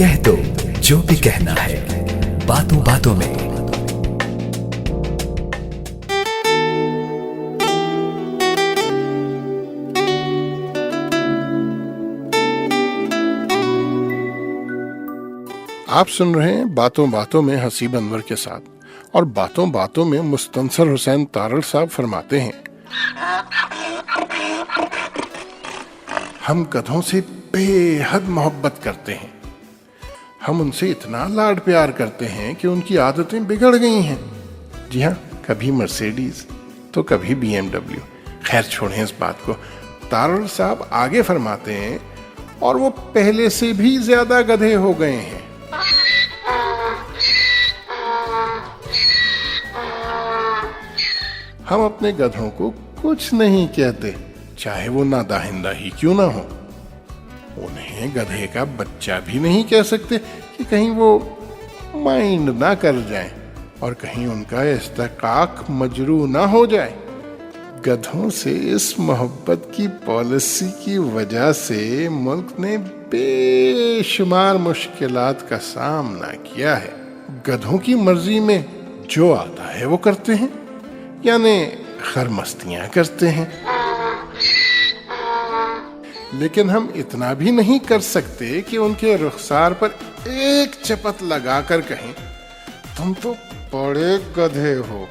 कह दो जो भी कहना है बातों बातों में। आप सुन रहे हैं बातों बातों में हसीब अनवर के साथ, और बातों बातों में मुस्तंसर हुसैन तारड़ साहब फरमाते हैं, हम गधों से बेहद मोहब्बत करते हैं। हम उनसे इतना लाड प्यार करते हैं कि उनकी आदतें बिगड़ गई हैं। जी हाँ, कभी मर्सिडीज तो कभी BMW। खैर छोड़ें इस बात को। तारड़ साहब आगे फरमाते हैं, और वो पहले से भी ज्यादा गधे हो गए हैं। हम अपने गधों को कुछ नहीं कहते, चाहे वो ना दाहिंदा ही क्यों ना हो। उन्हें गधे का बच्चा भी नहीं कह सकते कि कहीं वो माइंड ना कर जाए और कहीं उनका इस्तिकाक मजरू ना हो जाए। गधों से इस मोहब्बत की पॉलिसी की वजह से मुल्क ने बेशुमार मुश्किलात का सामना किया है। गधों की मर्जी में जो आता है वो करते हैं, यानी खरमस्तियां करते हैं। लेकिन हम इतना भी नहीं कर सकते कि उनके रुखसार पर एक चपत लगाकर कहें, तुम तो बड़े गधे हो।